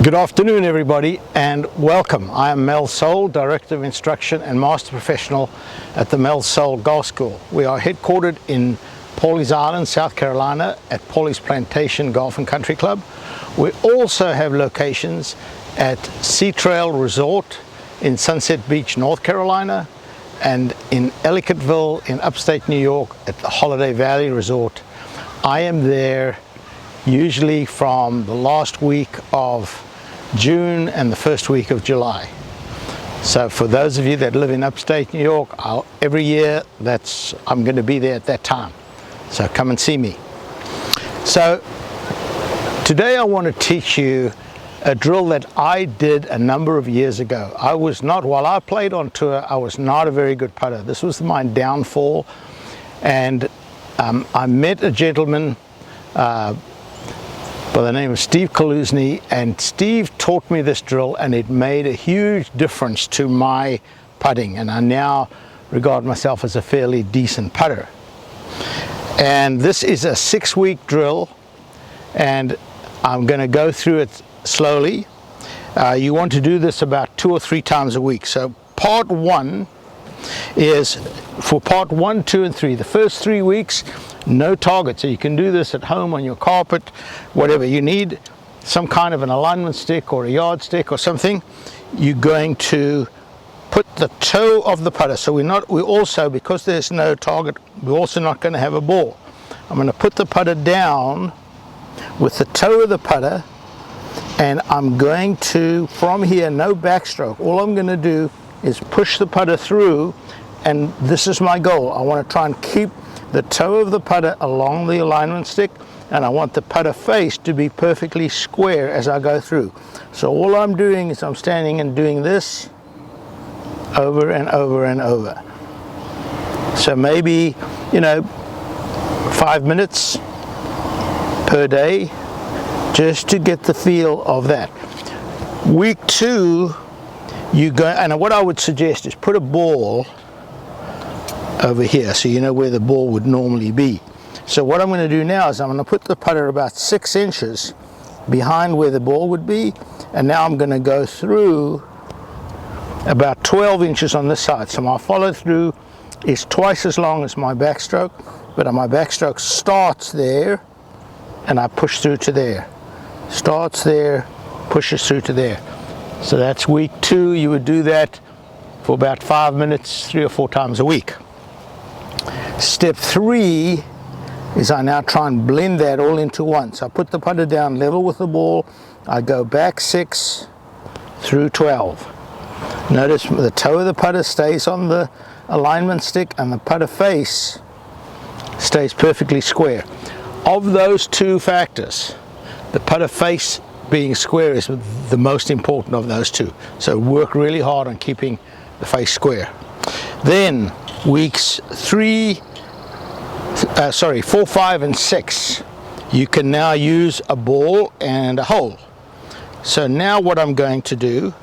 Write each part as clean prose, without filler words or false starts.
Good afternoon everybody and welcome. I am Mel Soul, Director of Instruction and Master Professional at the Mel Soul Golf School. We are headquartered in Pawleys Island, South Carolina at Pawleys Plantation Golf and Country Club. We also have locations at Sea Trail Resort in Sunset Beach, North Carolina, and in Ellicottville in upstate New York at the Holiday Valley Resort. I am there usually from the last week of June and the first week of July. So for those of you that live in upstate New York, every year I'm going to be there at that time. So come and see me. So today I want to teach you a drill that I did a number of years ago. While I played on tour, I was not a very good putter. This was my downfall, and I met a gentleman by the name of Steve Kaluzny, and Steve taught me this drill and it made a huge difference to my putting, and I now regard myself as a fairly decent putter. And this is a 6-week drill and I'm going to go through it slowly. You want to do this about 2 or 3 times a week. So part 1 is for part 1, 2 and 3. The first 3 weeks, no target, so you can do this at home on your carpet, whatever. You need some kind of an alignment stick or a yardstick or something. You're going to put the toe of the putter, so because there's no target, we're also not going to have a ball. I'm going to put the putter down with the toe of the putter, and I'm going to, from here, no backstroke. All I'm going to do is push the putter through, and this is my goal. I want to try and keep the toe of the putter along the alignment stick, and I want the putter face to be perfectly square as I go through. So all I'm doing is I'm standing and doing this over and over and over. So maybe, 5 minutes per day, just to get the feel of that. Week 2, and what I would suggest is put a ball over here so you know where the ball would normally be. So what I'm going to do now is I'm going to put the putter about 6 inches behind where the ball would be, and now I'm going to go through about 12 inches on this side. So my follow through is twice as long as my backstroke, but my backstroke starts there and I push through to there. Starts there, pushes through to there. So that's week 2. You would do that for about 5 minutes, 3 or 4 times a week. Step 3 is I now try and blend that all into one. So I put the putter down level with the ball. I go back 6 through 12. Notice the toe of the putter stays on the alignment stick and the putter face stays perfectly square. Of those 2 factors, the putter face being square is the most important of those 2. So work really hard on keeping the face square. Then weeks 4, 5 and 6, you can now use a ball and a hole. So now what I'm going to do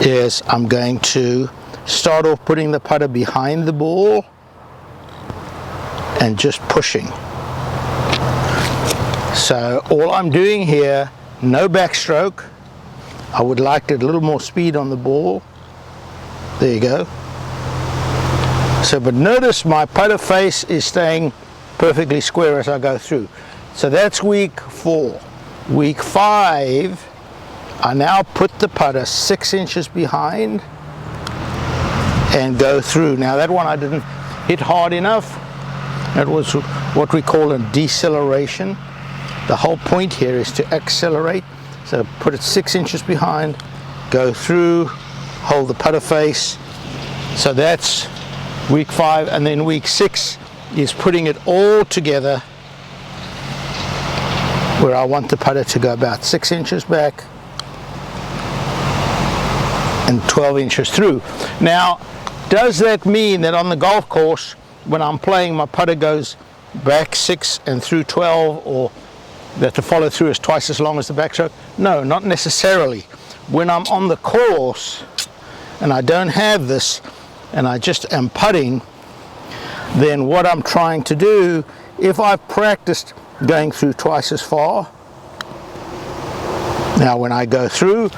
is I'm going to start off putting the putter behind the ball and just pushing. So all I'm doing here, no backstroke. I would like a little more speed on the ball. There you go. So, but notice my putter face is staying perfectly square as I go through. So that's week 4. Week 5, I now put the putter 6 inches behind and go through. Now that one I didn't hit hard enough. That was what we call a deceleration. The whole point here is to accelerate. So put it 6 inches behind, go through, hold the putter face. So that's week 5, and then week 6 is putting it all together, where I want the putter to go about 6 inches back and 12 inches through. Now, does that mean that on the golf course, when I'm playing, my putter goes back 6 and through 12, or that the follow through is twice as long as the backstroke? No, not necessarily. When I'm on the course and I don't have this and I just am putting, then what I'm trying to do, if I've practiced going through twice as far, Now when I go through,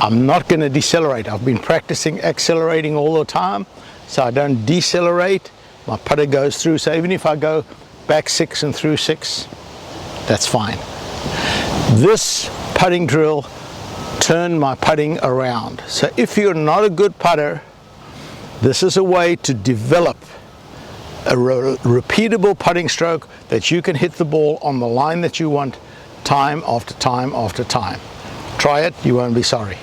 I'm not going to decelerate. I've been practicing accelerating all the time, so I don't decelerate. My putter goes through, so even if I go back 6 and through 6, that's fine. This putting drill turned my putting around. So if you're not a good putter, this is a way to develop a repeatable putting stroke that you can hit the ball on the line that you want time after time after time. Try it, you won't be sorry.